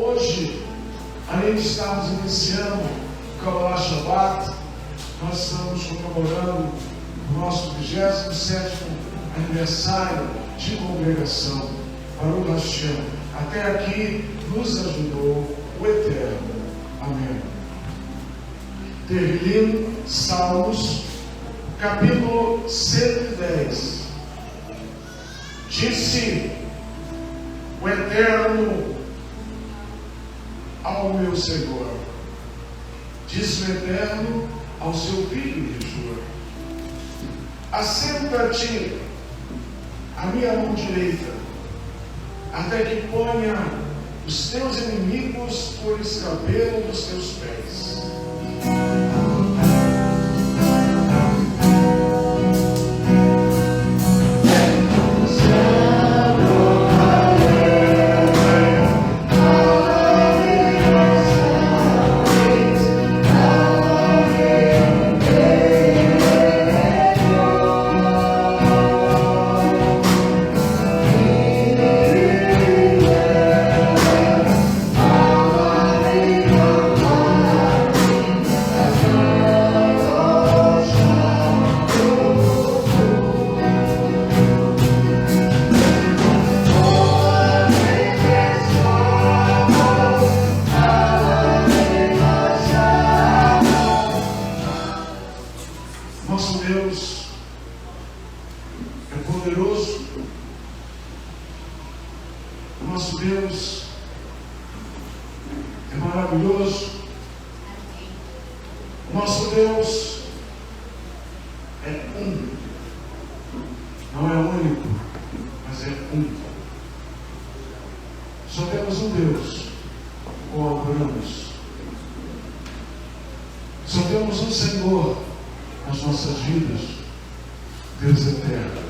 Hoje, além de estarmos iniciando o Kabbalah Shabbat, nós estamos comemorando o nosso 27º aniversário de congregação. Baruch Hashem, até aqui nos ajudou o Eterno. Amém. Tehillim, Salmos, capítulo 110. Disse o Eterno ao meu Senhor, disse o Eterno ao seu filho Yeshua: assenta-te à minha mão direita, até que ponha os teus inimigos por escabelo dos teus pés. Nosso Deus é poderoso, nosso Deus é maravilhoso, nosso Deus é um, não é único, mas é um. Só temos um Deus, o adoramos. Só temos um Senhor nas nossas vidas, Deus eterno.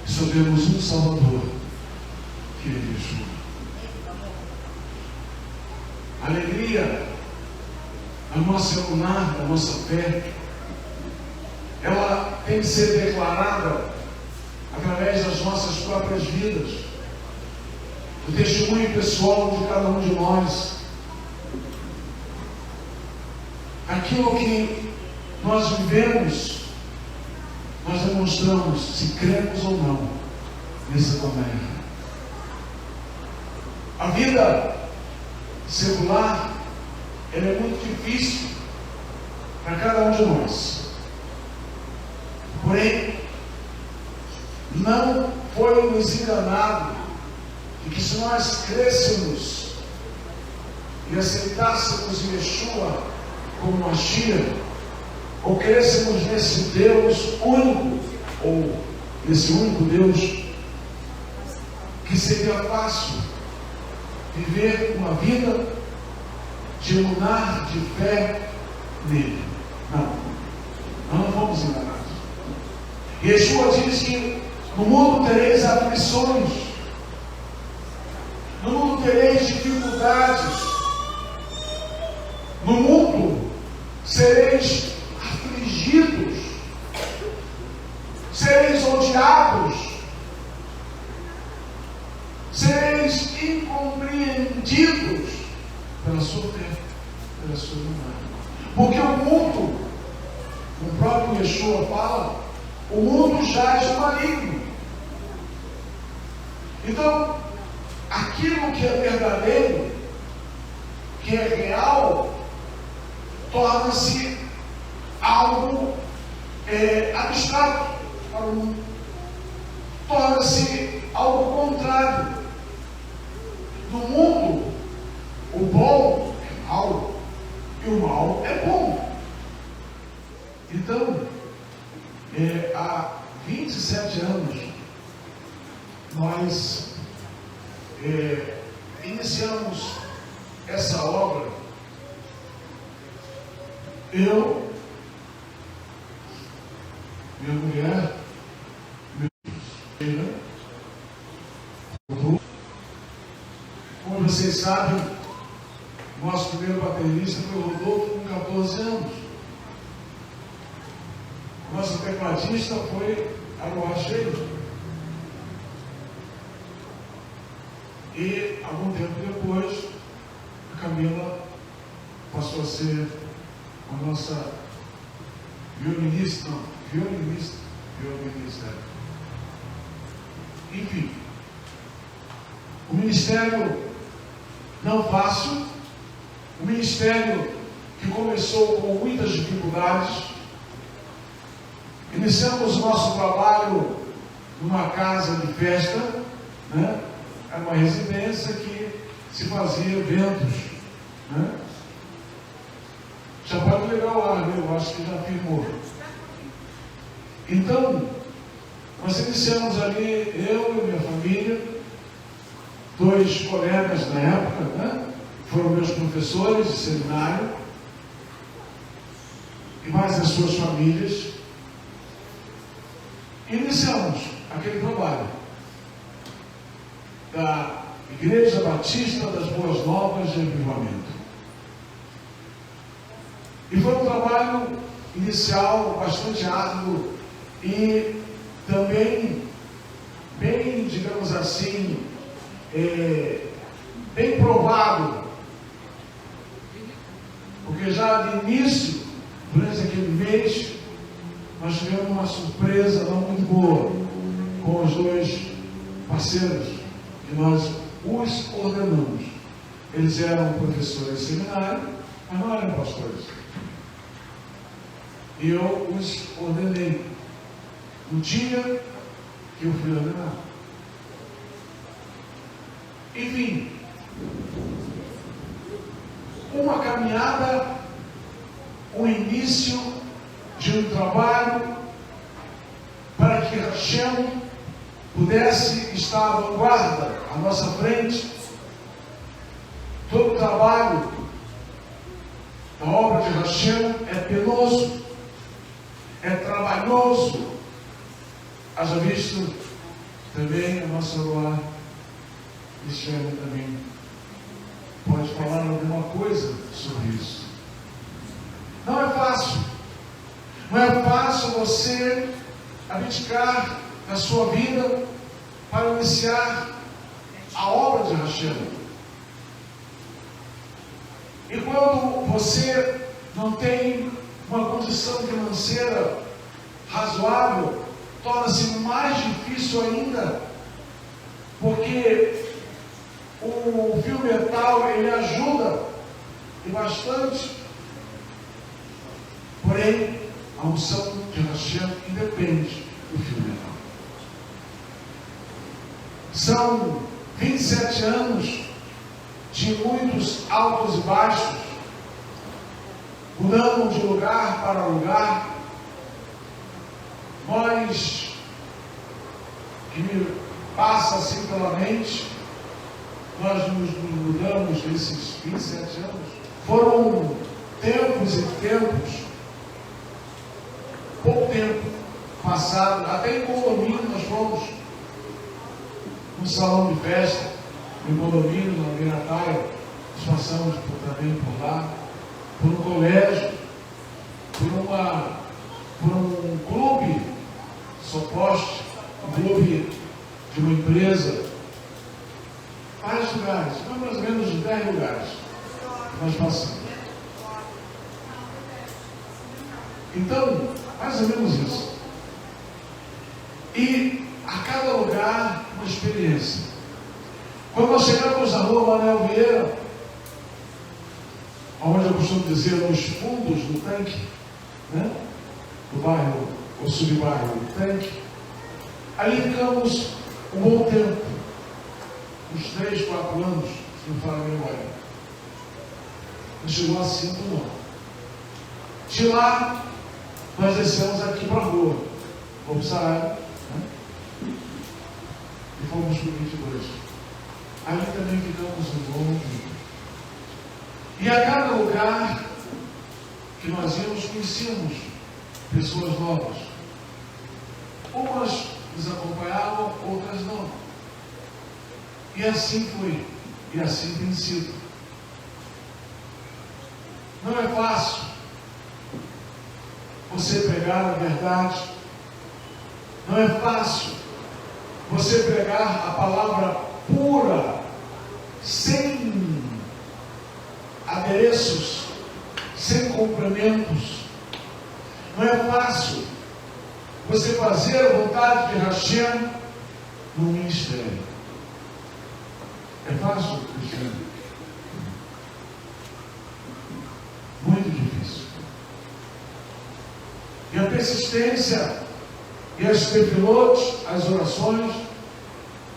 E só temos um Salvador, que é Yeshua. A alegria da nossa emunar, da nossa fé, ela tem que ser declarada através das nossas próprias vidas, do testemunho pessoal de cada um de nós. Aquilo que nós vivemos, nós demonstramos se cremos ou não nesse Evangelho. A vida secular, ela é muito difícil para cada um de nós. Porém, não foi nos enganado de que se nós crêssemos e aceitássemos Yeshua como Mashiach, ou crescemos nesse Deus único, ou nesse único Deus, que seria fácil viver uma vida de emunar, de fé nele. Não, nós não fomos enganados. Yeshua diz que no mundo tereis aflições, no mundo tereis dificuldades, no mundo sereis afligidos, sereis odiados, sereis incompreendidos pela sua fé, pela sua humanidade. Porque o mundo, o próprio Yeshua fala, o mundo jaz no maligno. Então, aquilo que é verdadeiro, que é real, torna-se algo abstrato para o mundo, torna-se algo contrário. No mundo, o bom é mal e o mal é bom. Então, há 27 anos, nós iniciamos essa obra. Eu, minha mulher, meu filho, como vocês sabem, nosso primeiro baterista foi o Rodolfo com 14 anos. Nosso tecladista foi Aruá Cheio. E, algum tempo depois, a Camila passou a ser a nossa violinista. Enfim, o ministério não fácil, o ministério que começou com muitas dificuldades. Iniciamos o nosso trabalho numa casa de festa, né? Era uma residência que se fazia eventos, né? Já pode ligar o ar, eu acho que já firmou. Então, nós iniciamos ali, eu e minha família, 2 colegas na época, né? Foram meus professores de seminário, e mais as suas famílias. Iniciamos aquele trabalho da Igreja Batista das Boas Novas de Avivamento. E foi um trabalho inicial bastante árduo e também bem, digamos assim, bem provado, porque já de início, durante aquele mês, nós tivemos uma surpresa não muito boa com os 2 parceiros que nós os ordenamos. Eles eram professores de seminário, mas não eram pastores. E eu os ordenei no dia que eu fui ordenado. Enfim, uma caminhada, o início de um trabalho para que Hashem pudesse estar à vanguarda, à nossa frente. Todo o trabalho da obra de Hashem é penoso, é trabalhoso. Haja visto também a nossa Loa Cristiana também pode falar alguma coisa sobre isso. Não é fácil. Não é fácil você abdicar da sua vida para iniciar a obra de Hashem. E quando você não tem uma condição financeira razoável, torna-se mais difícil ainda, porque o fio metal, ele ajuda e bastante, porém a unção de Hashem independe do fio metal. São 27 anos de muitos altos e baixos, mudando de lugar para lugar. Nós, que me passa assim pela mente, nós nos mudamos nesses 27 anos. Foram tempos e tempos, pouco tempo passado, até em condomínio nós fomos num salão de festa, em condomínio, na Mirataia, nós passamos também por lá, por um colégio, por um clube, Soposte, um clube de uma empresa, vários lugares, mais ou menos 10 lugares que nós passamos. Então, mais ou menos isso. E a cada lugar uma experiência. Quando nós chegamos na rua Manuel Vieira, onde eu costumo dizer, nos fundos do tanque, né? Do bairro, ou subbairro do tanque, ali ficamos um bom tempo, uns 3, 4 anos, se não falar a memória. Não chegou a 5 não. De lá, nós descemos aqui para a rua, fomos Saraiva, né? E fomos para o 22. Ali também ficamos um bom tempo. E a cada lugar que nós íamos, conhecíamos pessoas novas. Umas nos acompanhavam, outras não. E assim foi, e assim tem sido. Não é fácil você pregar a verdade, não é fácil você pregar a palavra pura, sem adereços, sem complementos. Não é fácil você fazer a vontade de Hashem no ministério. É fácil, Cristiano? Muito difícil. E a persistência e as tefilotes, as orações,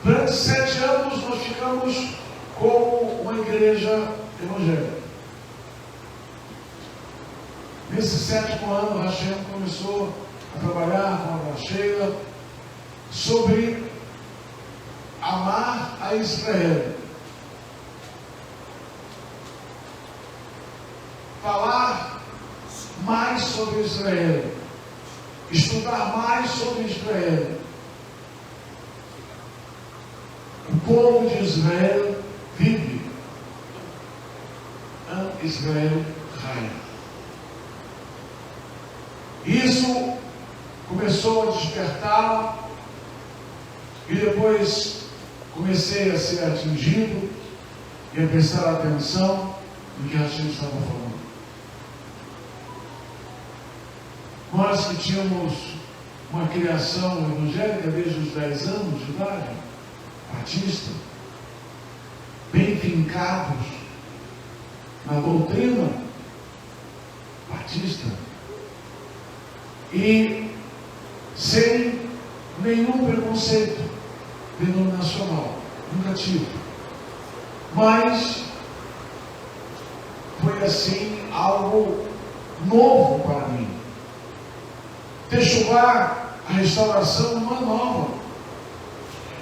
durante 7 anos nós ficamos como uma igreja evangélica. Nesse 7º ano, Hashem começou a trabalhar com a Sheila sobre amar a Israel. Falar mais sobre Israel. Estudar mais sobre Israel. O povo de Israel vive. Israel reina. Isso começou a despertar e depois comecei a ser atingido e a prestar atenção no que a gente estava falando. Nós que tínhamos uma criação evangélica desde os 10 anos de idade, batista, bem fincados na doutrina batista e sem nenhum preconceito denominacional, nunca tive. Mas foi assim algo novo para mim. Techuvá, a restauração não é nova.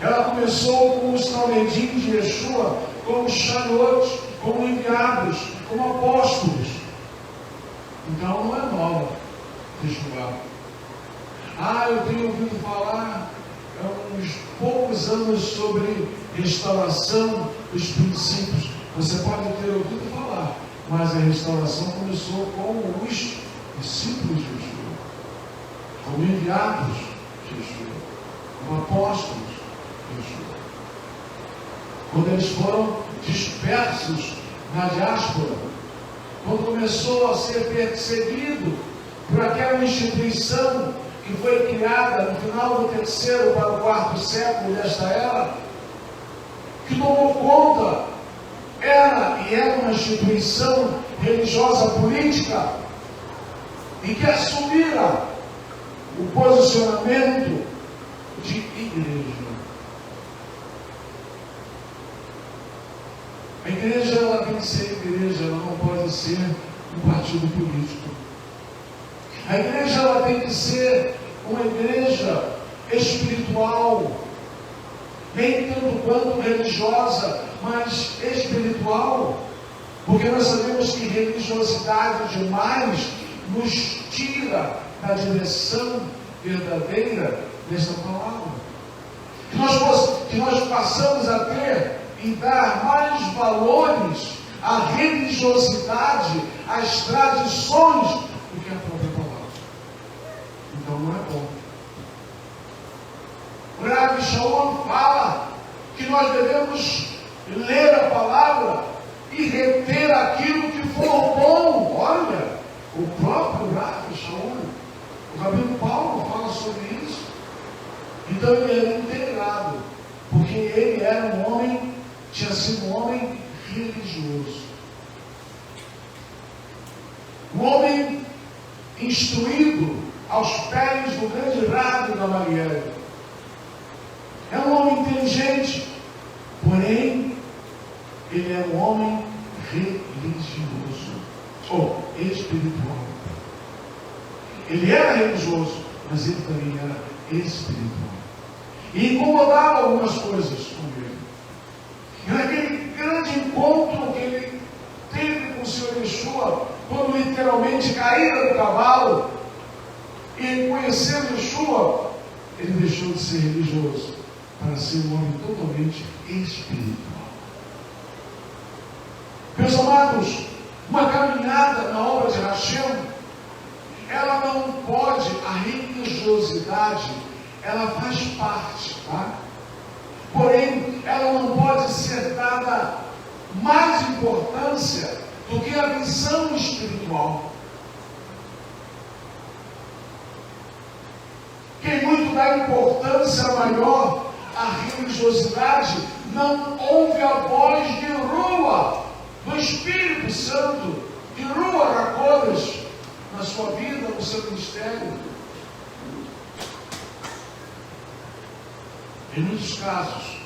Ela começou com os Talmedim de Yeshua, como Shaliot, como enviados, como apóstolos. Então não é nova, Techuvá. Eu tenho ouvido falar há uns poucos anos sobre restauração dos princípios. Você pode ter ouvido falar, mas a restauração começou com os discípulos de Yeshua, como enviados de Yeshua, como apóstolos de Yeshua. Quando eles foram dispersos na diáspora, quando começou a ser perseguido por aquela instituição que foi criada no final do 3º para o 4º século desta era, que tomou conta, era uma instituição religiosa política, e que assumira o posicionamento de igreja. A igreja, ela tem que ser igreja, ela não pode ser um partido político. A igreja, ela tem que ser uma igreja espiritual, nem tanto quanto religiosa, mas espiritual, porque nós sabemos que religiosidade demais nos tira da direção verdadeira desta palavra. Que nós passamos a ter e dar mais valores à religiosidade, às tradições, do que à própria palavra. Então não é bom. O Rabi Shaul fala que nós devemos ler a palavra e reter aquilo que for bom. Olha, o próprio Rabi Shaul, o Rabino Paulo fala sobre isso. Então ele era integrado, porque ele era um homem, tinha sido um homem religioso. Um homem instruído aos pés do grande Rabi Gamaliel. É um homem inteligente, porém, ele é um homem religioso, ou espiritual. Ele era religioso, mas ele também era espiritual. E incomodava algumas coisas com ele. E naquele grande encontro que ele teve com o Senhor Yeshua, quando literalmente caíra do cavalo, e conhecendo Yeshua, ele deixou de ser religioso para ser um homem totalmente espiritual. Meus amados, uma caminhada na obra de Hashem, ela não pode, a religiosidade, ela faz parte, tá? Porém, ela não pode ser dada mais importância do que a visão espiritual. Quem muito dá importância maior à religiosidade não ouve a voz de Rua, do Espírito Santo, de Rua HaKodesh, na sua vida, no seu ministério. Em muitos casos,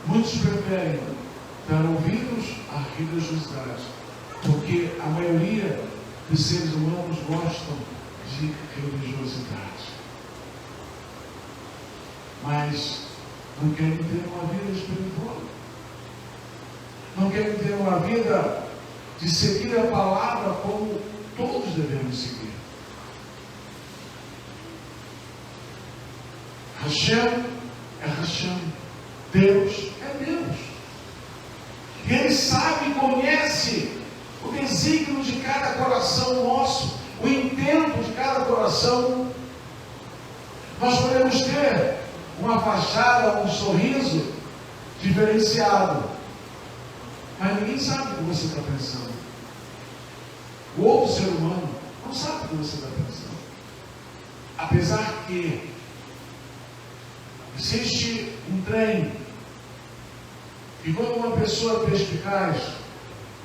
muitos preferem dar ouvidos à religiosidade, porque a maioria dos seres humanos gostam de religiosidade, mas não querem ter uma vida espiritual, não querem ter uma vida de seguir a palavra como todos devemos seguir. Hashem é Hashem, Deus é Deus. E Ele sabe e conhece o desígnio de cada coração nosso, o intento de cada coração. Nós podemos ter uma fachada, um sorriso diferenciado, mas ninguém sabe o que você está pensando. O outro ser humano não sabe o que você está pensando. Apesar que existe um trem, e quando uma pessoa é perspicaz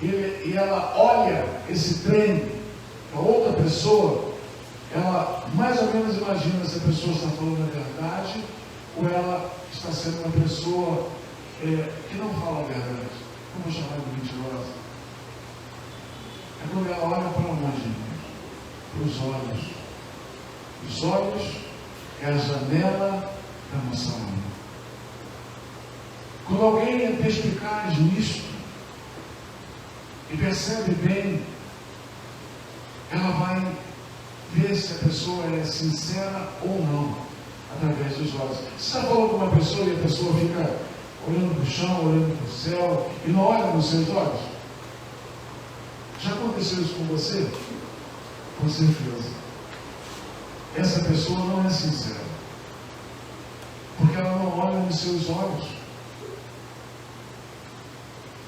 e ela olha esse trem para outra pessoa, ela mais ou menos imagina se a pessoa está falando a verdade ou ela está sendo uma pessoa que não fala a verdade. Como chamar de mentirosa? É quando ela olha para onde? Para os olhos. Os olhos é a janela da nossa alma. Quando alguém é perspicaz nisto e percebe bem, ela vai ver se a pessoa é sincera ou não, através dos olhos. Você está falando com uma pessoa e a pessoa fica olhando para o chão, olhando para o céu e não olha nos seus olhos? Já aconteceu isso com você? Com certeza. Essa pessoa não é sincera, porque ela não olha nos seus olhos.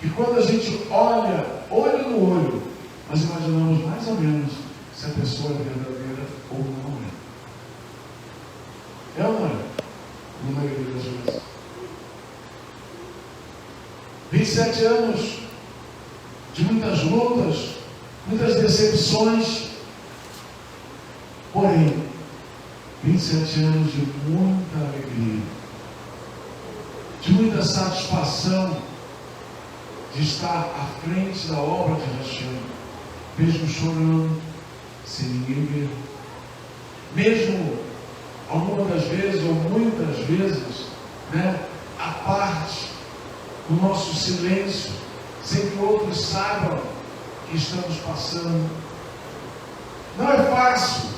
E quando a gente olha, olho no olho, nós imaginamos mais ou menos se a pessoa é verdadeira ou não é. É ou não é? Na maioria das vezes. 27 anos de muitas lutas, muitas decepções, porém, 27 anos de muita alegria, de muita satisfação de estar à frente da obra de Hashem, mesmo chorando, sem ninguém ver, mesmo algumas das vezes, ou muitas vezes, à parte do nosso silêncio, sem que outros saibam que estamos passando. Não é fácil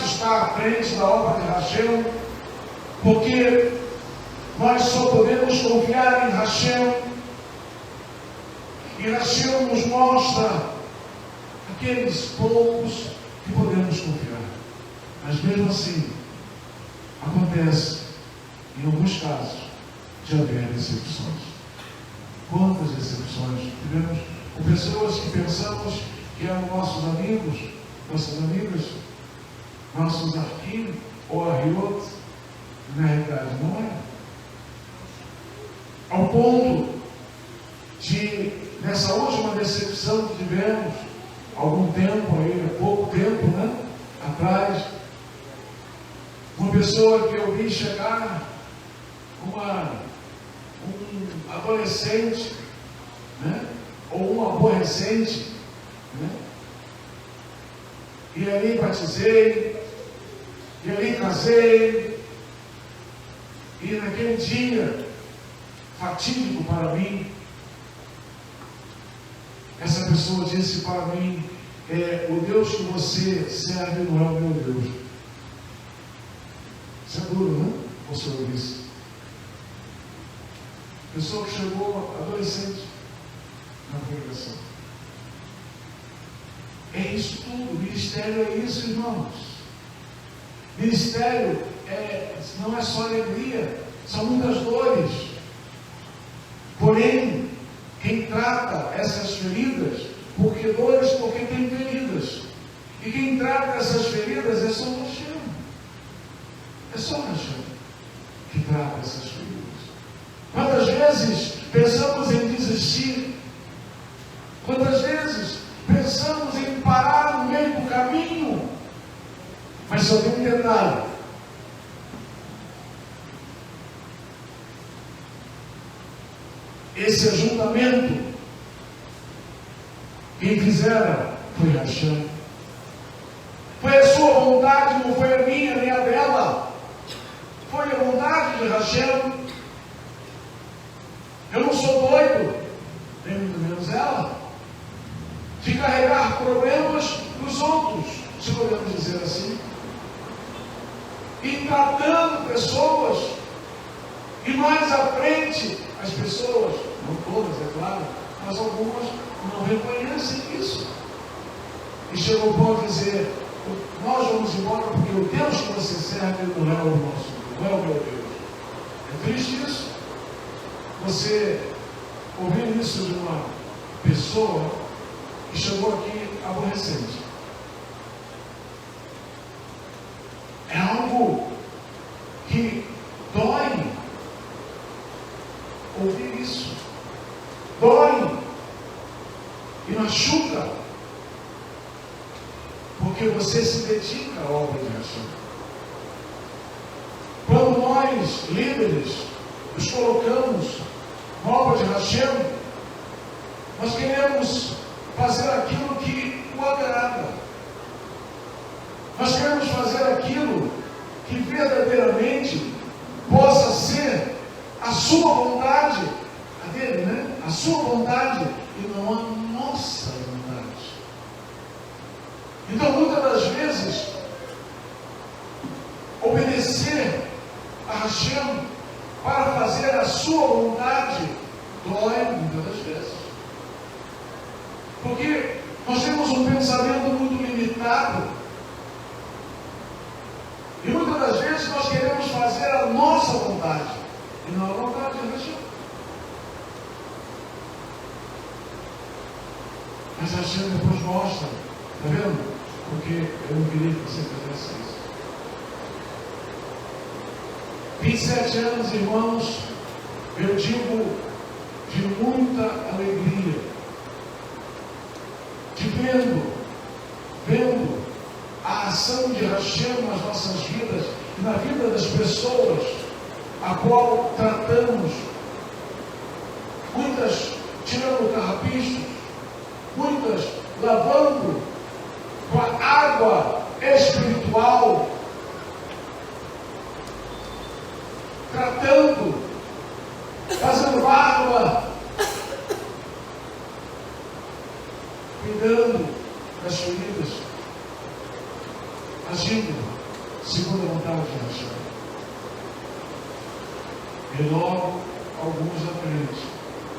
estar à frente da obra de Hashem, porque nós só podemos confiar em Hashem, e Hashem nos mostra aqueles poucos que podemos confiar. Mas mesmo assim, acontece, em alguns casos, de haver decepções. Quantas decepções tivemos com pessoas que pensamos que eram nossos amigos, nossas amigas, nossos arquivos ou arriotes, na realidade não é. Ao ponto de, nessa última decepção que tivemos, algum tempo aí, há pouco tempo, atrás, uma pessoa que eu vi chegar, um adolescente, ou um aborrecente, e ali batizei, e ali casei, e naquele dia fatídico para mim, essa pessoa disse para mim: o Deus que você serve não é o meu Deus. Isso é duro, não? Você ouviu isso? Pessoa que chegou adolescente na congregação. É isso tudo. Ministério é isso, irmãos. Ministério não é só alegria, são muitas dores. Porém, quem trata essas feridas, porque dores, porque tem feridas. E quem trata essas feridas é só Hashem. É só Hashem que trata essas feridas. Quantas vezes pensamos em desistir? Quantas vezes pensamos em parar no meio do caminho? Mas só tem um detalhe. Esse ajuntamento, quem fizera foi Hashem. Foi a sua vontade, não foi a minha nem a dela. Foi a vontade de Hashem. Eu não sou doido, nem muito menos ela, de carregar problemas dos outros, se podemos dizer assim. E tratando pessoas, e mais à frente, as pessoas, não todas, é claro, mas algumas não reconhecem isso. E chegou o ponto de dizer: nós vamos embora porque o Deus que você serve não é o nosso, não é o meu Deus. É triste isso. Você ouvir isso de uma pessoa que chegou aqui aborrecente. É algo que dói ouvir isso. Dói e machuca, porque você se dedica à obra de Hashem. Quando nós, líderes, nos colocamos na obra de Hashem, nós queremos fazer aquilo que o agrada. Nós queremos fazer aquilo que verdadeiramente possa ser a sua vontade, a dele, né? A sua vontade e não a nossa vontade. Então, muitas das vezes, obedecer a Hashem para fazer a sua vontade dói muitas das vezes. Porque nós temos um pensamento muito limitado. E muitas das vezes nós queremos fazer a nossa vontade e não a vontade de Hashem. Mas Hashem depois mostra, está vendo? Porque eu não queria que você fizesse isso. 27 anos, irmãos, eu digo de muita alegria, de vendo a ação de Hashem nas nossas vidas e na vida das pessoas a qual tratamos, muitas tirando carrapichos, muitas lavando com a água espiritual, tratando, fazendo barba, cuidando das feridas, agindo segundo a vontade de Hashem. E logo, alguns à frente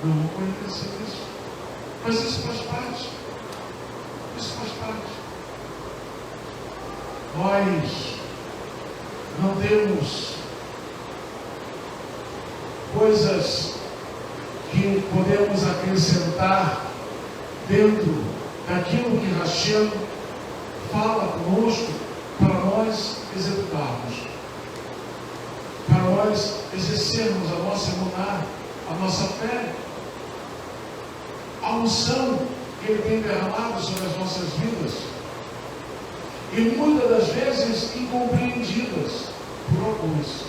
não vão conhecer isso. Mas isso faz parte. Isso faz parte. Nós não temos coisas que podemos acrescentar dentro daquilo que Hashem fala conosco para nós executarmos, para nós exercermos a nossa emuná, a nossa fé, a unção que Ele tem derramado sobre as nossas vidas, e muitas das vezes incompreendidas por alguns.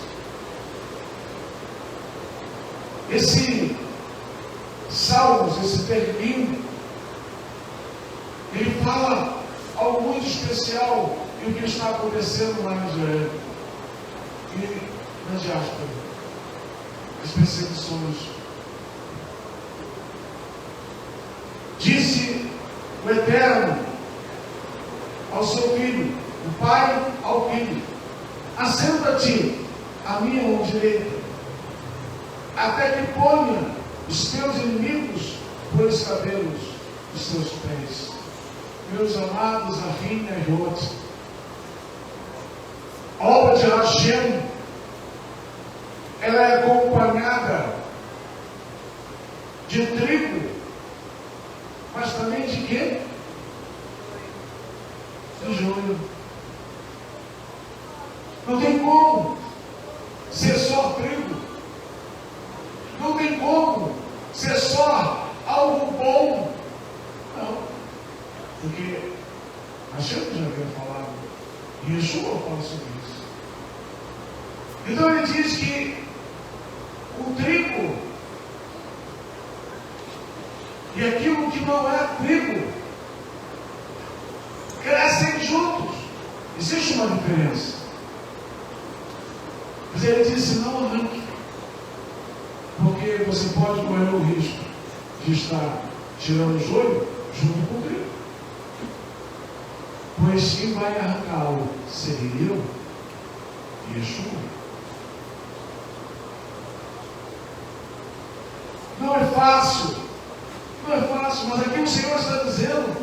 Esse Salmos, esse termino, ele fala algo muito especial e o que está acontecendo lá em Israel e na diáspora, as perseguições. Disse o Eterno ao seu filho, o pai ao filho: assenta-te à minha mão direita, até que ponha os teus inimigos por escabelos dos teus pés. Meus amados, Ahim e Rod, a obra de Hashem, ela é acompanhada de trigo, mas também de quê? De joio. Não tem como ser só trigo. Não tem como ser só algo bom. Não. Porque Hashem já havia falado. E Yeshua fala sobre isso. Então ele diz que o trigo e aquilo que não é trigo crescem juntos. Existe uma diferença. Mas ele disse: não arranque, porque você pode correr o risco de estar tirando o joio junto com o trigo. Pois quem vai arrancá-lo seria eu e Yeshua. Não é fácil, mas aqui o Senhor está dizendo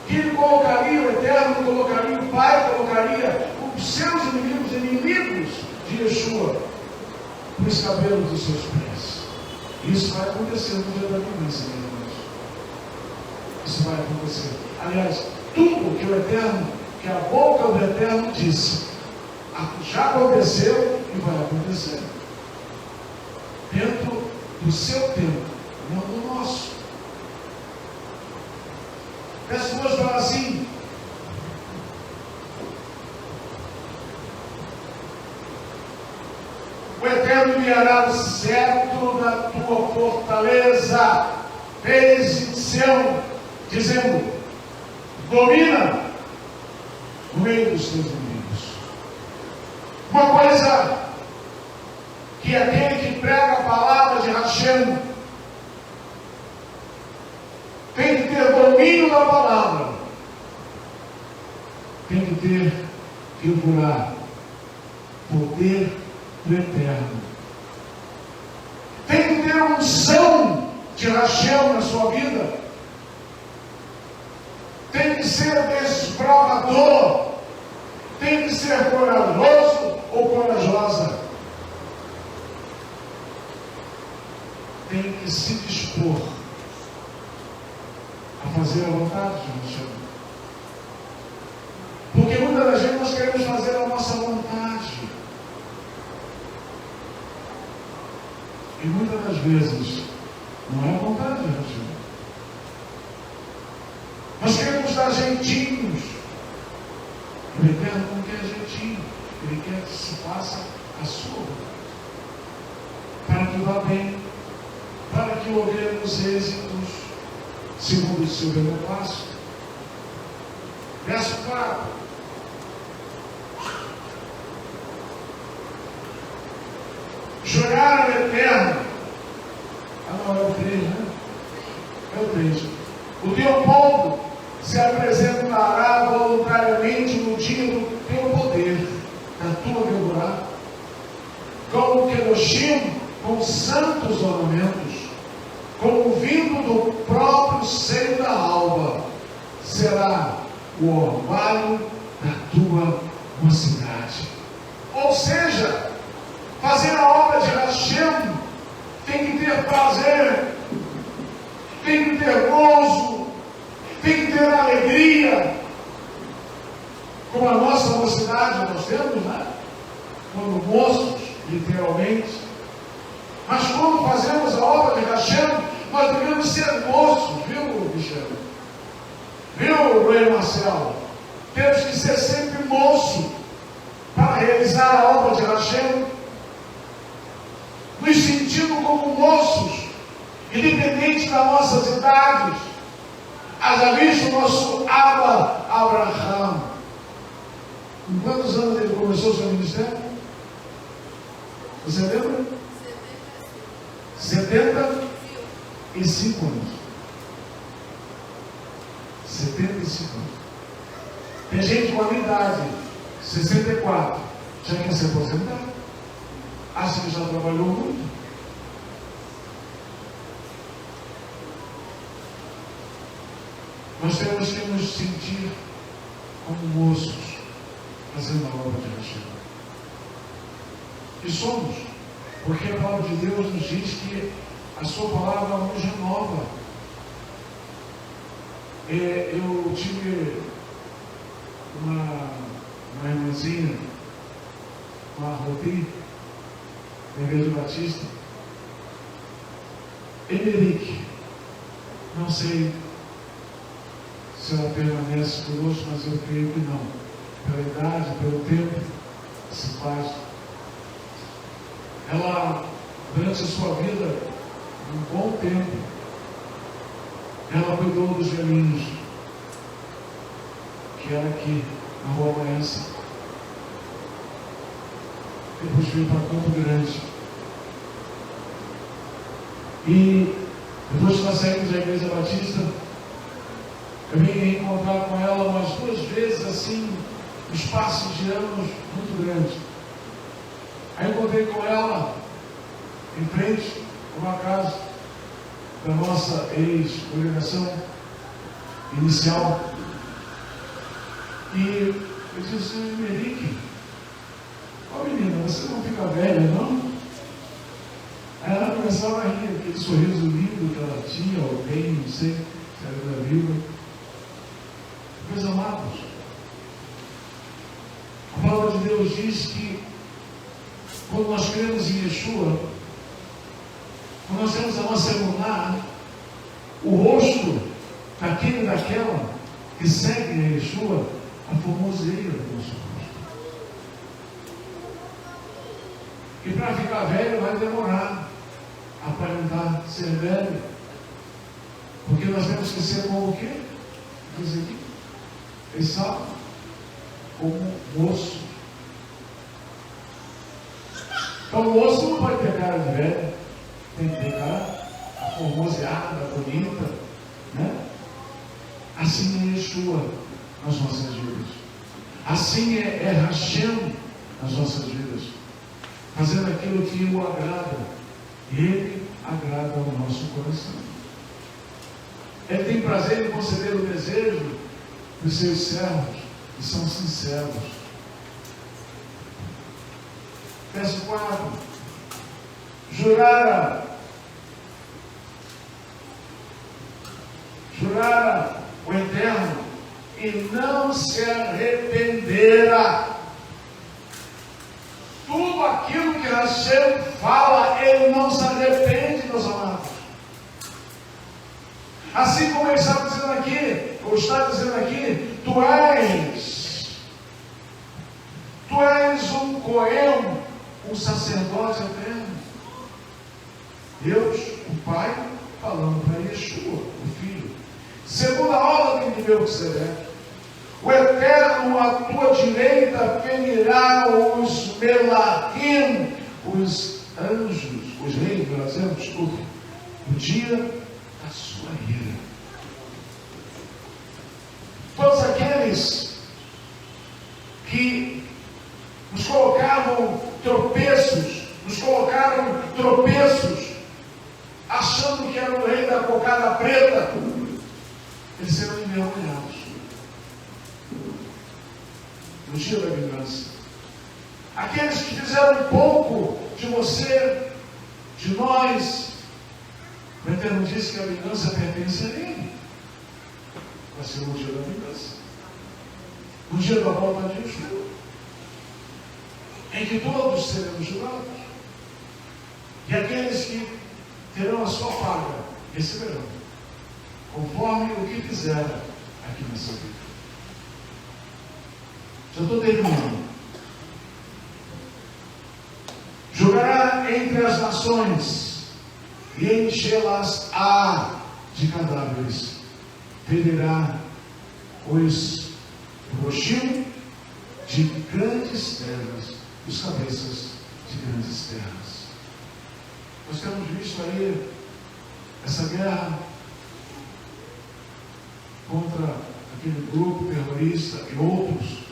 que Ele colocaria, o Eterno colocaria, o Pai colocaria os seus inimigos de Yeshua nos cabelos dos seus pés. Isso vai acontecer no dia da vingança, meus irmãos. Isso vai acontecer. Aliás, tudo que o Eterno, que a boca do Eterno disse, já aconteceu e vai acontecer. Dentro do seu tempo, não do nosso. Verso 2 fala assim: o Eterno enviará o cetro da tua fortaleza, desde Sião, dizendo: domina no meio dos teus inimigos. Uma coisa que aquele que prega a palavra de Hashem tem que ter domínio da palavra, tem que ter figurar poder do Eterno, tem que ter a unção de Hashem na sua vida, tem que ser desbravador, tem que ser corajoso ou corajosa, tem que se dispor a fazer a vontade de Hashem. Porque muitas das vezes nós queremos fazer a nossa vontade. E muitas das vezes não é a vontade de Hashem. Nós queremos dar jeitinhos. O Eterno não quer jeitinho. Ele quer que se faça a sua vontade. Para que vá bem. Para que logremos êxitos segundo o seu beneplácito. Verso 4. Jurar ao Eterno. Não, é o 3, né? É o 3. O teu povo se apresentará voluntariamente no dia do teu poder, da tua Gevurah, como Kedoshim, com santos ornamentos, como vindo do próprio seio da alva, será o orvalho da tua mocidade. Ou seja, fazer a obra de Hashem tem que ter prazer, tem que ter gozo, tem que ter alegria. Como a nossa mocidade nós temos, né? Quando moços, literalmente. Mas quando fazemos a obra de Hashem, nós devemos ser moços, viu, Michel? Viu, Rei Marcelo? Temos que ser sempre moço para realizar a obra de Hashem, nos sentindo como moços, independente das nossas idades. Haja visto o nosso Abba Abraham. Em quantos anos ele começou o seu ministério? Você lembra? 75 anos. 75 anos. Tem gente com a minha idade, 64, já quer se aposentar. Acha que já trabalhou muito? Nós temos que nos sentir como moços, fazendo a obra de Hashem. E somos, porque a palavra de Deus nos diz que A sua palavra nos renova. Eu tive uma irmãzinha, uma Roti, na Igreja Batista, Emerick. Não sei se ela permanece conosco, mas eu creio que não. Pela idade, pelo tempo, se faz. Ela, durante a sua vida, um bom tempo, ela cuidou dos velhinhos, que era aqui, na Rua Maense. Depois veio para Campo Grande. E depois que nós saímos da Igreja Batista, eu vim encontrar com ela umas 2 vezes, assim, um espaço de anos muito grande. Aí encontrei com ela em frente a uma casa da nossa ex-congregação inicial. E eu disse: Emerick, ó menina, você não fica velha, não? Aí ela começava a rir, aquele sorriso lindo que ela tinha, ou tem, não sei se era da viva. Meus amados, a palavra de Deus diz que quando nós cremos em Yeshua, quando nós temos a nossa emuná, o rosto daquele e daquela que segue a Yeshua, a formoseia do nosso rosto. E para ficar velho vai demorar a aparentar ser velho, porque nós temos que ser como o quê? Diz aqui, eles sabem, como moço. Então o moço não pode ter cara de velho, tem que ter cara formoseada, bonita, né? Assim é Yeshua nas nossas vidas. Assim é Hashem nas nossas vidas, fazendo aquilo que o agrada, e Ele agrada ao nosso coração. Ele tem prazer em conceder o desejo dos seus servos, que são sinceros. Verso 4: jurara o Eterno e não se arrependera. Tudo aquilo que Hashem fala, Ele não se arrepende, meus amados. Assim como Ele está dizendo aqui, ou está dizendo aqui, tu és um Cohen, um sacerdote eterno. Deus, o Pai, falando para Yeshua, o Filho, segundo a ordem de Melquisedeque, o Eterno à tua direita ferirá os Melahim, os anjos, os reis, desculpe, no dia da sua ira. Todos aqueles que nos colocaram tropeços, achando que era o rei da cocada preta, eles serão envergonhados no dia da vingança. Aqueles que fizeram pouco de você, de nós, o Eterno disse que a vingança pertence a Ele. Vai ser no dia da vingança, no dia da volta de Yeshua, em que todos seremos julgados, e aqueles que terão a sua paga receberão, conforme o que fizeram aqui nessa vida. Já estou terminando. Julgará entre as nações e enchê-las-á de cadáveres, ferirá os roxinhos de grandes terras, os cabeças de grandes terras. Nós temos visto aí essa guerra contra aquele grupo terrorista e outros.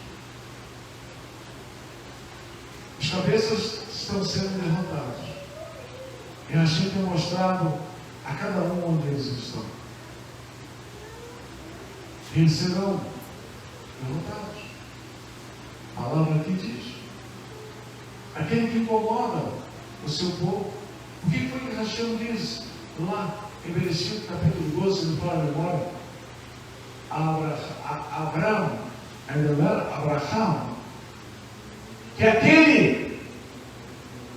Os cabeças estão sendo derrotados. E a gente tem mostrado a cada um onde eles estão. Eles serão derrotados. A palavra aqui diz: aquele que incomoda o seu povo. O que foi que Hashem diz? lá em Bereshit, capítulo 12, não fala a memória, Abraão, ainda não era Abraham, que aquele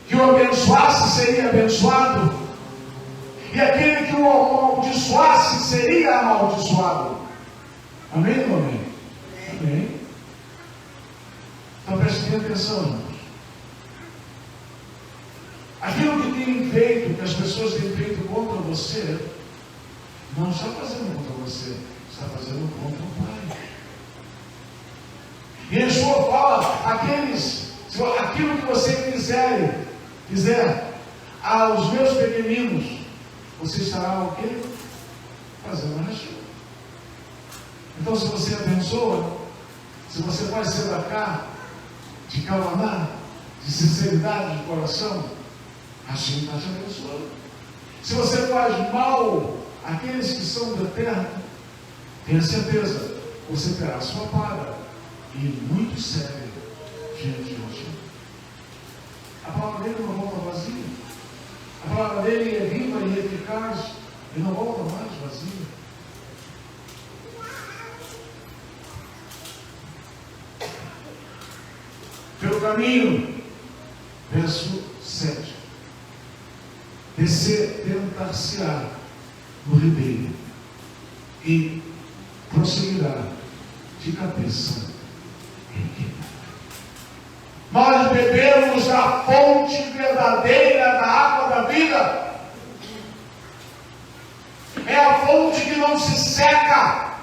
que o abençoasse seria abençoado, e aquele que o amaldiçoasse seria amaldiçoado. Amém ou amém? Amém. Então preste atenção, irmãos. Aquilo que tem feito, que as pessoas têm feito contra você, não está fazendo contra você, está fazendo contra o Pai. E Yeshua fala, aquilo que você quiser aos meus pequeninos, você estará o quê? Fazendo a Yeshua. Então, se você abençoa, se você faz sedacá, de kavaná, de sinceridade de coração, Hashem está te abençoando. Se você faz mal àqueles que são do eterno, tenha certeza, você terá a sua paga, e muito séria diante de Hashem. A palavra dele não volta vazia. A palavra dele é viva e eficaz e não volta mais vazia. Pelo caminho, verso 7. Descer, tentar-se-á no ribeiro e prosseguirá de cabeça erguida. Nós bebemos da fonte verdadeira da água da vida. É a fonte que não se seca.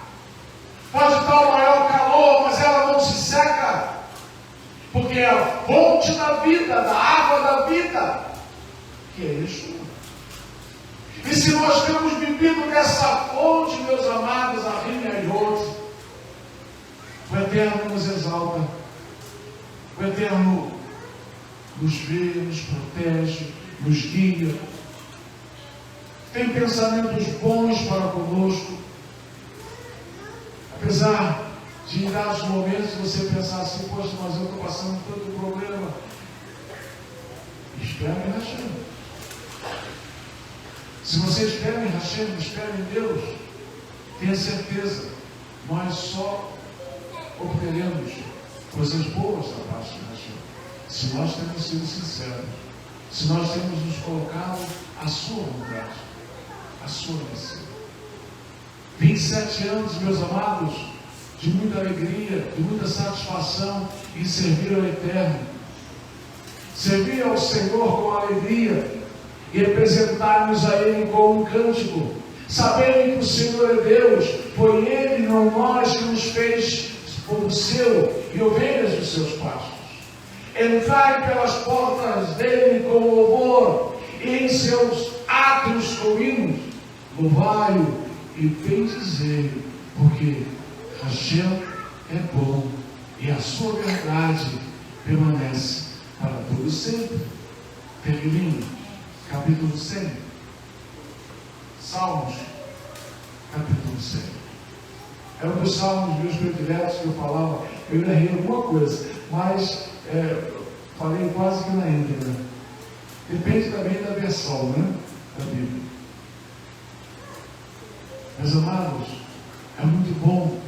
Pode estar o maior calor, mas ela não se seca. Porque é a fonte da vida, da água da vida, que é Yeshua. E se nós temos bebido dessa fonte, meus amados, a Rim e a Yod, o Eterno nos exalta, o Eterno nos vê, nos protege, nos guia, tem pensamentos bons para conosco, apesar de em dados momentos você pensar assim, poxa, mas eu estou passando tanto problema. Espere em Hashem. Se você espera em Hashem, espera em Deus, tenha certeza, nós só obteremos coisas boas da parte de Hashem, se nós temos sido sinceros, se nós temos nos colocado à sua vontade, à sua missão. 27 anos, meus amados, de muita alegria, de muita satisfação em servir ao Eterno. Servir ao Senhor com alegria e representar-nos a Ele com um cântico, sabendo que o Senhor é Deus, foi Ele, não nós, que nos fez povo seu e ovelhas dos seus pastos. Entrai pelas portas dele com louvor e em seus átrios com hinos, louvai-o e bendizei-o, porque Hashem é bom e a sua verdade permanece para todo sempre. Termino, capítulo 100. Salmos, capítulo 100. É um dos salmos meus prediletos que eu falava. Eu errei alguma coisa, mas falei quase que na íntegra. Depende também da versão, né? Da Bíblia. Meus amados, é muito bom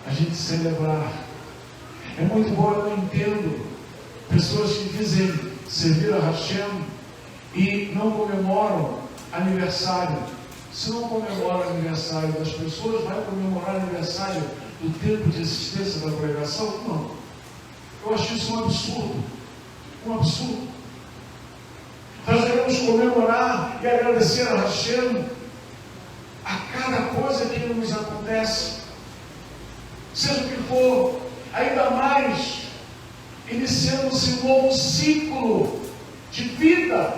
a gente celebrar. É muito bom, eu não entendo pessoas que dizem servir a Hashem e não comemoram aniversário. Se não comemora o aniversário das pessoas, vai comemorar o aniversário do tempo de existência da pregação? Não. Eu acho isso um absurdo. Um absurdo. Nós devemos comemorar e agradecer a Hashem a cada coisa que nos acontece. Seja o que for, ainda mais iniciando-se um novo ciclo de vida.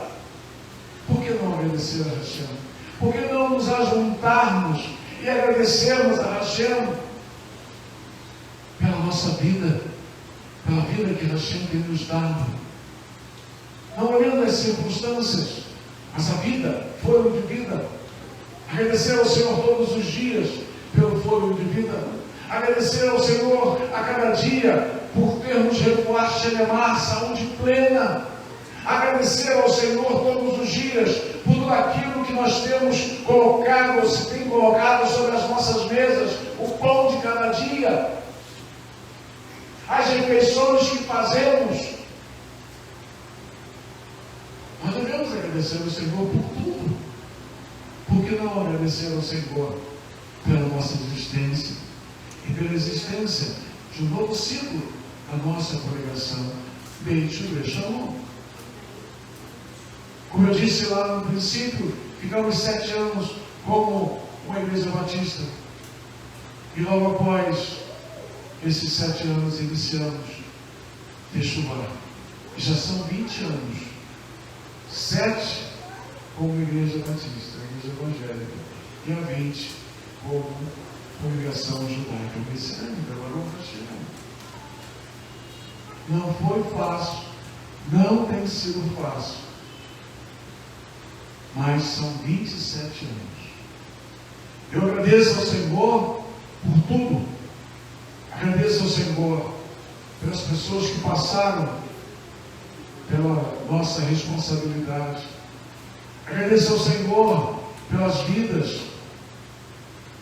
Por que não agradecer a Hashem? Por que não nos ajuntarmos e agradecermos a Hashem pela nossa vida, pela vida que Hashem tem nos dado? Não olhando as circunstâncias, mas a vida, fôlego de vida. Agradecer ao Senhor todos os dias pelo fôlego de vida. Agradecer ao Senhor a cada dia por termos revoar Shelemar, saúde plena. Agradecer ao Senhor todos os dias por tudo aquilo que nós temos colocado, ou se tem colocado sobre as nossas mesas, o pão de cada dia, as refeições que fazemos. Nós devemos agradecer ao Senhor por tudo. Por que não agradecer ao Senhor pela nossa existência e pela existência de um novo ciclo, a nossa congregação Beit Shalom? Como eu disse lá no princípio, ficamos 7 anos como uma igreja batista. E logo após esses 7 anos iniciamos Teshuvah. E já são 20 anos. 7 como igreja batista, igreja evangélica. E há 20 como congregação judaica messiânica. Baruch Hashem. Não foi fácil. Não tem sido fácil. Mas são 27 anos. Eu agradeço ao Senhor por tudo. Agradeço ao Senhor pelas pessoas que passaram pela nossa responsabilidade. Agradeço ao Senhor pelas vidas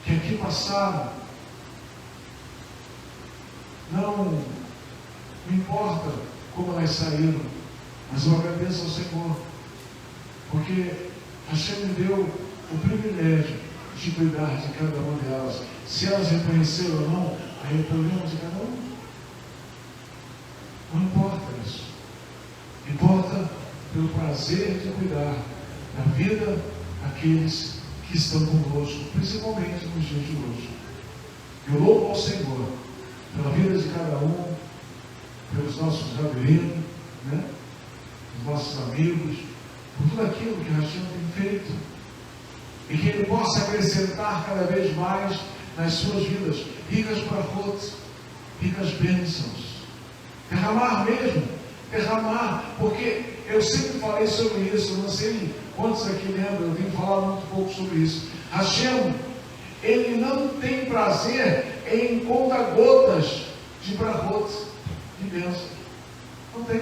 que aqui passaram. Não me importa como elas saíram, mas eu agradeço ao Senhor, porque Hashem me deu o privilégio de cuidar de cada uma delas. Se elas reconheceram ou não, aí é problema de cada um. Não importa isso. Importa pelo prazer de cuidar da vida daqueles que estão conosco, principalmente nos dias de hoje. Eu louvo ao Senhor pela vida de cada um, pelos nossos rabeiros, né? Os nossos amigos, por tudo aquilo que Hashem tem feito, e que Ele possa acrescentar cada vez mais nas suas vidas, ricas brachot, ricas bênçãos, derramar mesmo, derramar, porque eu sempre falei sobre isso, eu não sei quantos aqui lembram, eu tenho falado muito pouco sobre isso. Hashem, Ele não tem prazer em conta-gotas de brachot, de bênçãos, não tem.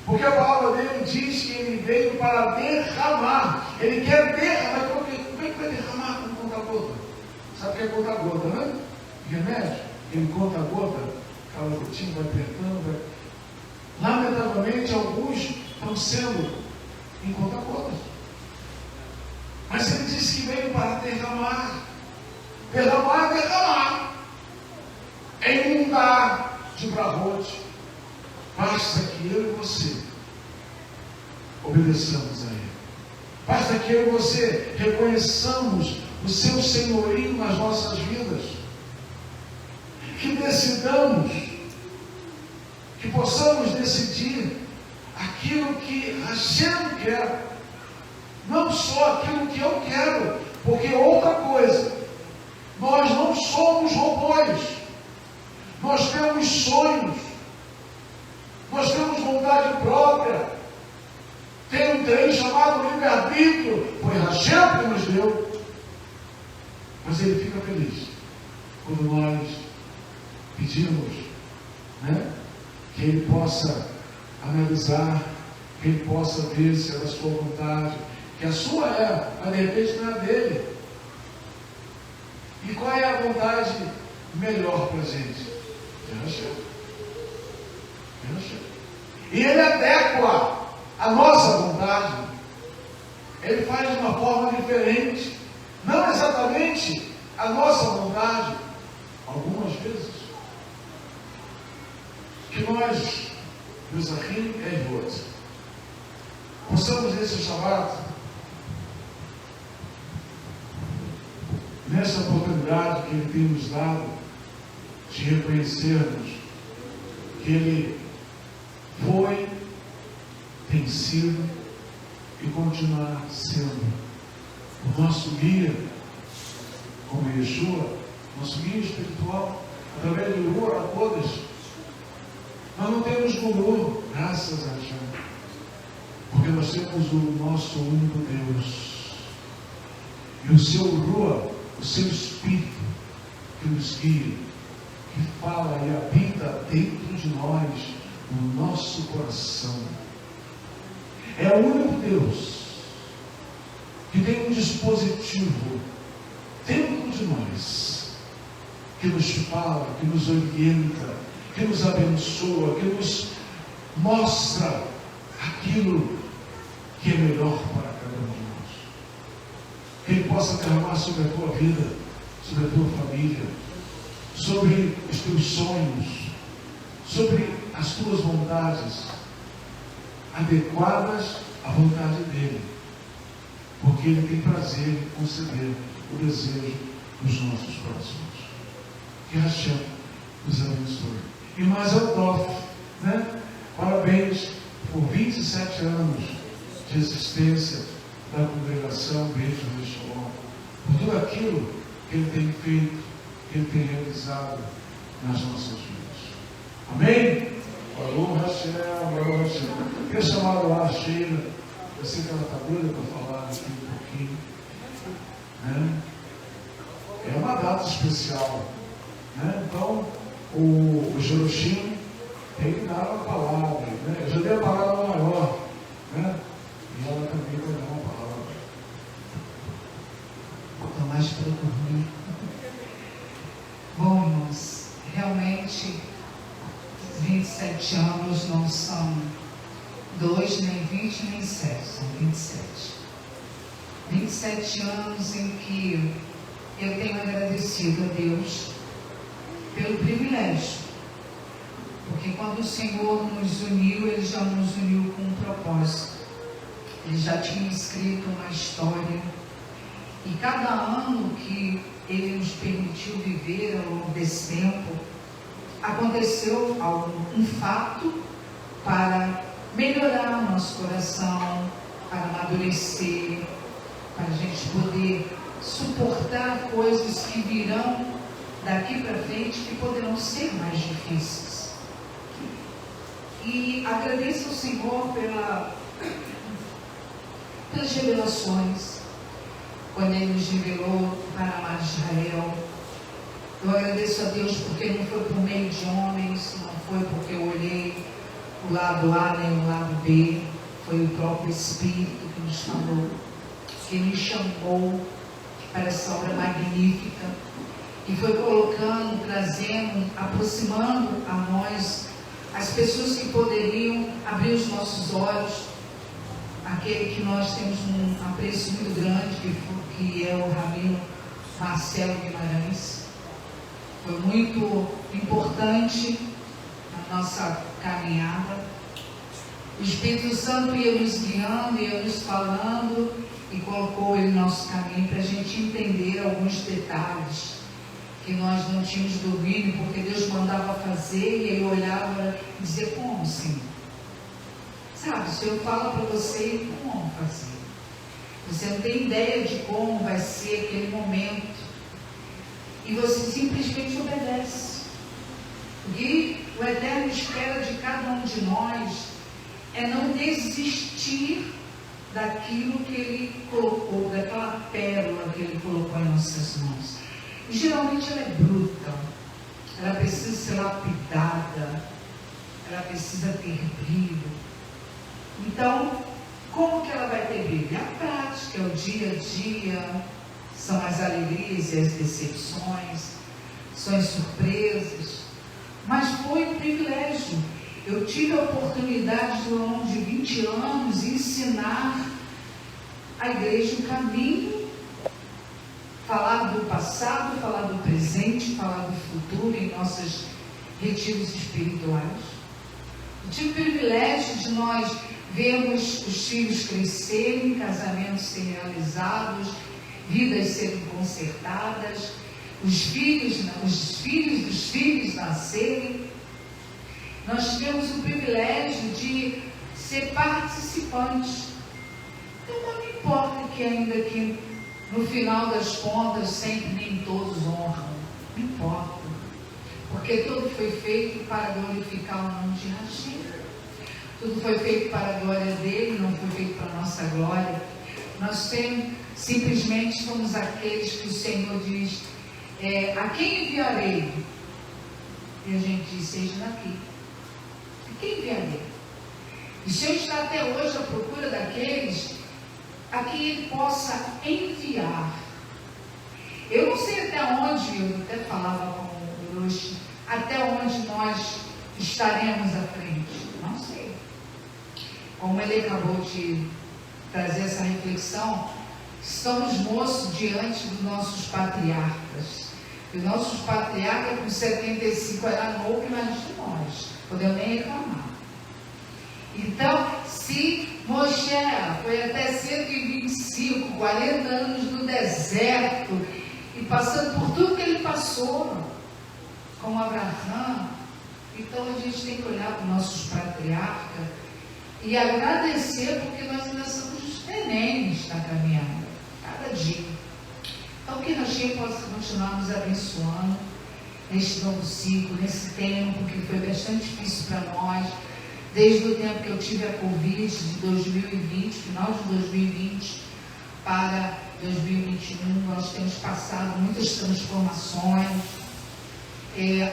Porque a palavra dele diz que ele veio para derramar. Ele quer derramar. Como é que vai derramar com conta-gota? Sabe o que é conta-gota, né? Remédio. Ele conta-gota, cada gotinha vai apertando. Lamentavelmente, alguns estão sendo em conta-gotas. Mas ele disse que veio para derramar. Derramar é derramar. É inundar de brachot. Basta que eu e você obedeçamos a Ele. Basta que eu e você reconheçamos o seu senhorio nas nossas vidas. Que decidamos, que possamos decidir aquilo que Hashem quer. Não só aquilo que eu quero, porque outra coisa, nós não somos robôs. Nós temos sonhos. Nós temos vontade própria. Tem um trem chamado livre-arbítrio. Foi Hashem que nos deu. Mas Ele fica feliz quando nós pedimos, né, que Ele possa analisar, que Ele possa ver se é da sua vontade, que a sua é, mas de repente não é dele. E qual é a vontade melhor para a gente? É Hashem. E Ele adequa a nossa vontade. Ele faz de uma forma diferente. Não exatamente a nossa vontade. Algumas vezes. Que nós, meus Achim e Evot, possamos nesse Shabbat, nessa oportunidade que Ele tem nos dado, de reconhecermos que Ele foi, tem sido e continuará sendo o nosso guia, como Yeshua, nosso guia espiritual, através do Ruach HaKodesh. Nós não temos guru, graças a Hashem, porque nós temos o nosso único Deus, e o seu Ruach, o seu Espírito, que nos guia, que fala e habita dentro de nós, no nosso coração. É o único Deus. um dispositivo dentro de nós que nos fala, que nos orienta, que nos abençoa, que nos mostra aquilo que é melhor para cada um de nós. Que Ele possa derramar sobre a tua vida, sobre a tua família, sobre os teus sonhos, sobre as tuas vontades, adequadas à vontade dEle, porque Ele tem prazer em conceder o desejo dos nossos corações. Que Hashem nos abençoe. E mais ao Dof, né? Parabéns por 27 anos de existência da congregação Beit Shalom, por tudo aquilo que Ele tem feito, que Ele tem realizado nas nossas vidas. Amém? Alô, Rachel, alô, Rachel. Queria chamar lá a Sheila. Eu sei que ela está doida para falar aqui um pouquinho. Né? É uma data especial. Né? Então, o Jerushim tem que dar uma palavra. Né? Eu já dei a palavra maior. Né? E ela também vai dar uma palavra. Estou mais para dormir. Bom, irmãos, realmente 27 anos não são 2, nem 20, nem 7, são 27. 27 anos em que eu tenho agradecido a Deus pelo privilégio. Porque quando o Senhor nos uniu, Ele já nos uniu com um propósito. Ele já tinha escrito uma história. E cada ano que Ele nos permitiu viver ao longo desse tempo, aconteceu um fato para melhorar o nosso coração, para amadurecer, para a gente poder suportar coisas que virão daqui para frente, que poderão ser mais difíceis. E agradeço ao Senhor pelas revelações, quando Ele nos revelou para amar Israel. Eu agradeço a Deus porque não foi por meio de homens, não foi porque eu olhei o lado A nem o lado B, foi o próprio Espírito que nos falou, que nos chamou para essa obra magnífica e foi colocando, trazendo, aproximando a nós as pessoas que poderiam abrir os nossos olhos, aquele que nós temos um apreço muito grande, que é o Rabino Marcelo Guimarães. Foi muito importante na nossa caminhada. O Espírito Santo ia nos guiando, ia nos falando e colocou Ele no nosso caminho para a gente entender alguns detalhes que nós não tínhamos domínio, porque Deus mandava fazer e Ele olhava e dizia: como, Senhor? Sabe, o Senhor fala para você como fazer. Você não tem ideia de como vai ser aquele momento. E você simplesmente obedece. O que o Eterno espera de cada um de nós é não desistir daquilo que Ele colocou, daquela pérola que Ele colocou em nossas mãos. E geralmente ela é bruta, ela precisa ser lapidada, ela precisa ter brilho. Então, como que ela vai ter brilho? É a prática, é o dia a dia, são as alegrias e as decepções, são as surpresas. Mas foi um privilégio. Eu tive a oportunidade, ao longo de 20 anos, ensinar a igreja o caminho, falar do passado, falar do presente, falar do futuro em nossos retiros espirituais. Eu tive o privilégio de nós vermos os filhos crescerem, casamentos serem realizados, vidas serem consertadas, os filhos dos filhos nascerem. Nós tivemos o privilégio de ser participantes. Então não importa que ainda que no final das contas sempre nem todos honram, não importa, porque tudo foi feito para glorificar o nome de Hashem. Tudo foi feito para a glória dele, não foi feito para a nossa glória. Nós simplesmente somos aqueles que o Senhor diz: a quem enviarei? E a gente diz: seja daqui. A quem enviarei? E o Senhor está até hoje à procura daqueles a quem Ele possa enviar. Eu não sei até onde, eu até falava com o Luxo, até onde nós estaremos à frente. Não sei. Como ele acabou de trazer essa reflexão, estamos moços diante dos nossos patriarcas. E os nossos patriarcas com 75 era novo mais de nós. Podemos nem reclamar. Então, se Moshe foi até 125, 40 anos no deserto, e passando por tudo que ele passou, com Abraão, então a gente tem que olhar para os nossos patriarcas e agradecer, porque nós ainda somos os nenéns na caminhada, cada dia. Então que nós possamos continuar nos abençoando neste novo ciclo, nesse tempo que foi bastante difícil para nós, desde o tempo que eu tive a Covid de 2020, final de 2020 para 2021, nós temos passado muitas transformações,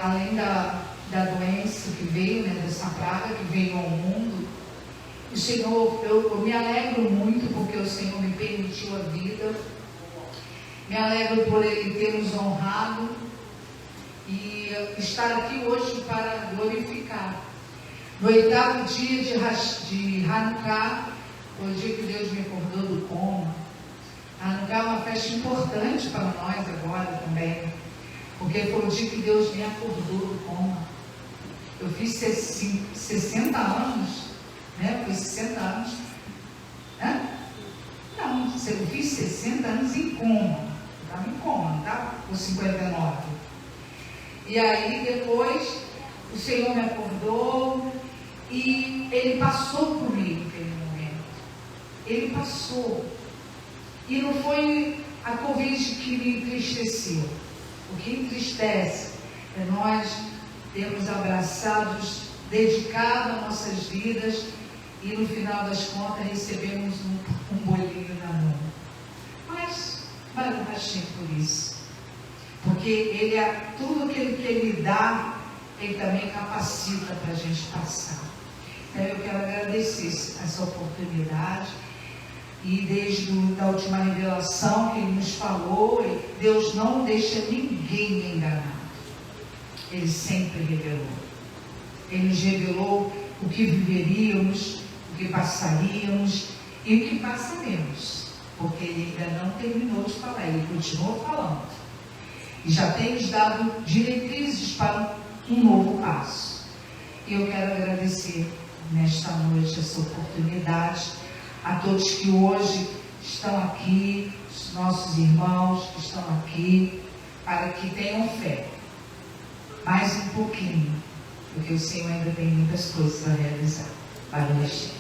além da doença que veio, né, dessa praga que veio ao mundo. O Senhor, eu me alegro muito porque o Senhor me permitiu a vida, me alegro por Ele ter nos honrado e estar aqui hoje para glorificar. No 8º dia de Hanukkah, foi o dia que Deus me acordou do coma. Hanukkah é uma festa importante para nós agora também, porque foi o dia que Deus me acordou do coma. Eu fiz 60 anos, né? Foi 60 anos. Hã? Não, eu fiz 60 anos em coma. Estava em coma, tá? Com 59. E aí depois o Senhor me acordou e Ele passou comigo naquele momento. Ele passou. E não foi a Covid que me entristeceu. O que entristece é nós termos abraçados, dedicado nossas vidas e no final das contas recebemos um bolinho na mão. Mas vale o baixinho por isso. Porque tudo que Ele dá, Ele também capacita para a gente passar. Então eu quero agradecer essa oportunidade. E desde a última revelação que Ele nos falou, Deus não deixa ninguém enganado. Ele sempre revelou. Ele nos revelou o que viveríamos, o que passaríamos e o que passaremos. Porque Ele ainda não terminou de falar, Ele continuou falando. E já tem nos dado diretrizes para um novo passo. E eu quero agradecer nesta noite essa oportunidade a todos que hoje estão aqui, os nossos irmãos que estão aqui, para que tenham fé. Mais um pouquinho, porque o Senhor ainda tem muitas coisas a realizar. Para o resto.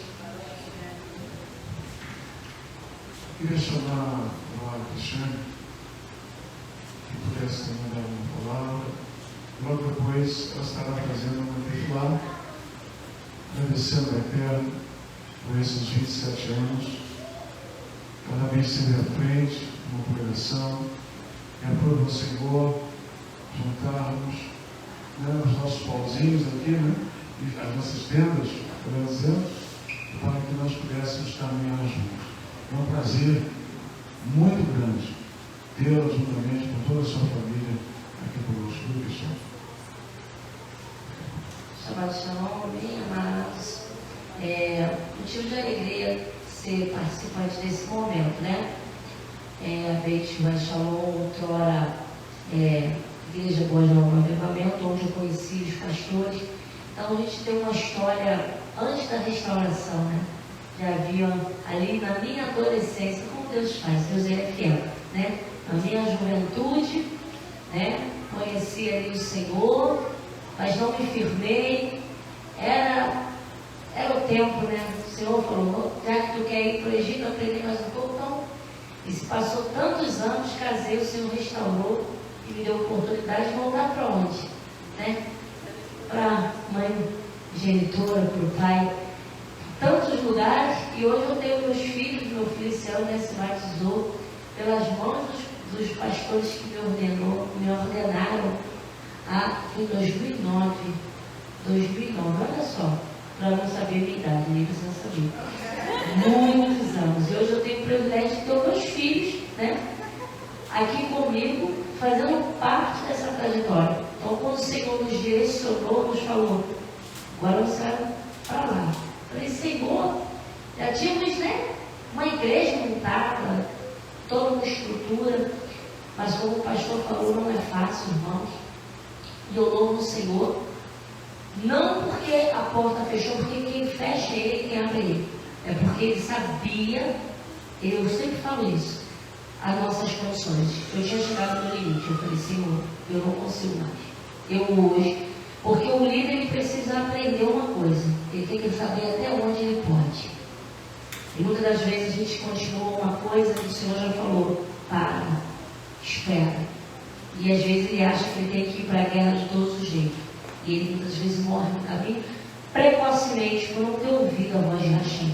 Queria chamar a Laura Cristiane, que pudesse também dar uma palavra. Logo depois ela estará fazendo uma ritual, agradecendo a Eterno por esses 27 anos. Cada vez esteve à frente, uma pregação, e aprova o Senhor juntarmos, né, os nossos pauzinhos aqui, né, e as nossas tendas, por exemplo, para que nós pudéssemos caminhar juntos. É um prazer muito grande tê-la juntamente com toda a sua família aqui conosco, viu, Cristiano? Shabbat Shalom, bem amados. Motivo de alegria ser participante desse momento, né? A Beit Shabbat Shalom, outrora Igreja Boa de Nova Avivamento, onde eu conheci os pastores. Então a gente tem uma história antes da restauração, né? Já havia ali na minha adolescência, como Deus faz, Deus é fiel, né? Na minha juventude, né? Conheci ali o Senhor, mas não me firmei. Era o tempo, né? O Senhor falou, já que tu quer ir para o Egito, aprender mais um pouco, então. E se passou tantos anos, casei, o Senhor restaurou e me deu a oportunidade de voltar para onde? Né? Para a mãe genitora, para o pai, tantos lugares. E hoje eu tenho meus filhos, meu filho esse ano, né, se batizou pelas mãos dos pastores que me ordenaram em 2009. 2009, olha só, para não saber a minha idade, nem precisa saber. muitos anos. E hoje eu tenho o privilégio de ter meus filhos, né, aqui comigo, fazendo parte dessa trajetória. Então, quando o Senhor nos direcionou, nos falou, agora você vai para lá. Eu falei, Senhor, já tínhamos, né, uma igreja montada, toda uma estrutura, mas como o pastor falou, não é fácil, irmãos. E eu louvo o Senhor, não porque a porta fechou, porque quem fecha é Ele, quem abre é Ele. É porque Ele sabia, eu sempre falo isso, as nossas condições. Eu tinha chegado no limite, eu falei, Senhor, eu não consigo mais. Eu hoje, porque o líder ele precisa aprender uma coisa, ele tem que saber até onde ele pode. E muitas das vezes a gente continua uma coisa que o Senhor já falou, para, espera. E às vezes ele acha que ele tem que ir para a guerra de todos os jeitos. E ele muitas vezes morre no caminho precocemente por não ter ouvido a voz de Rachim.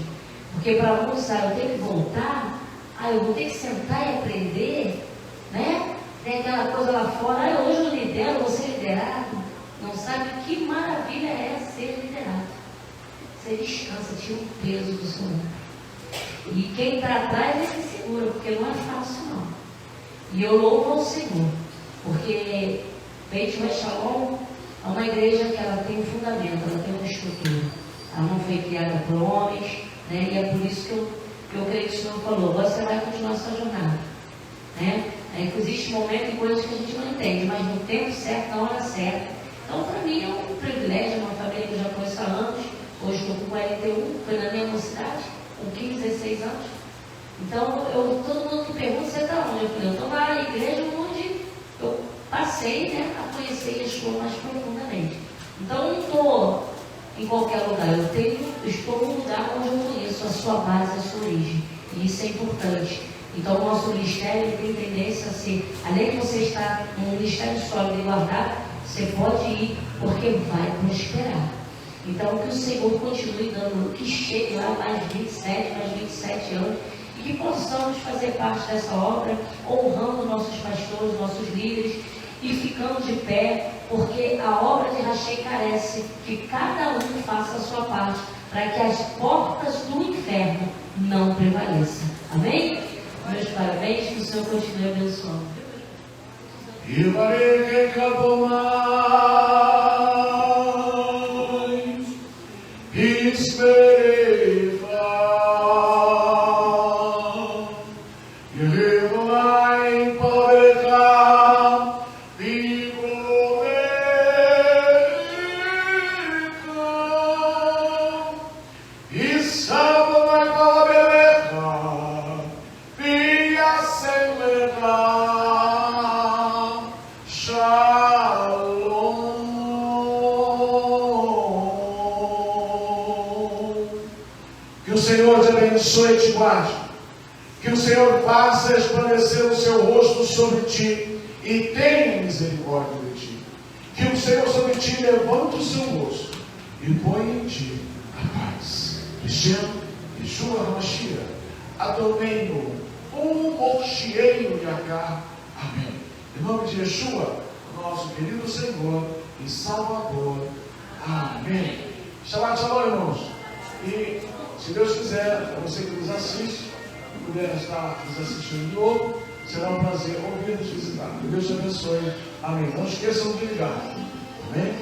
Porque para alguns, eu tenho que voltar, eu vou ter que sentar e aprender, né? Tem aquela coisa lá fora, hoje eu lidero, vou ser liderado. Não sabe que maravilha é ser liderado. Você descansa, tira o peso do seu ombro. E quem está atrás é que segura, porque não é fácil não. E eu louvo ao Senhor, porque Beit Shalom é uma igreja que ela tem um fundamento, ela tem uma estrutura. Ela não foi criada por homens, né? E é por isso que eu creio que o Senhor falou, você vai continuar a sua jornada, né? É que existe momentos e coisas que a gente não entende, mas no tempo certo, na hora certa. Então, para mim é um privilégio, uma família que eu já conheço há anos. Hoje estou com 41, foi na minha mocidade, com 15, 16 anos. Então, todo mundo me pergunta, você está onde? Eu falei, eu estou na igreja onde eu passei, né, a conhecer Yeshua mais profundamente. Então, eu não estou em qualquer lugar, eu estou num lugar onde eu conheço a sua base, a sua origem. E isso é importante. Então, o nosso ministério tem tendência a ser, além de você estar num ministério sólido e guardado, você pode ir porque vai prosperar. Então, que o Senhor continue dando, que chegue lá mais 27 anos, e que possamos fazer parte dessa obra, honrando nossos pastores, nossos líderes, e ficando de pé, porque a obra de Rachei carece que cada um faça a sua parte, para que as portas do inferno não prevaleçam. Amém? Meus parabéns, que o Senhor continue abençoando. E que acabou mais, esperei e revoai para e e sábado vai para e acelerar. Que o Senhor te abençoe e te guarde. Que o Senhor faça resplandecer o seu rosto sobre ti e tenha misericórdia de ti. Que o Senhor sobre ti levante o seu rosto e ponha em ti a paz. Hashem, Yeshua HaMashiach, Adonai, Moshiach Yakar. Amém. Em nome de Yeshua, nosso querido Senhor e Salvador. Amém. Shabbat Shalom, irmãos. E se Deus quiser, para você que nos assiste, puder estar nos assistindo de novo, será um prazer ouvir nos visitar. Que Deus te abençoe. Amém. Não esqueçam de ligar. Amém.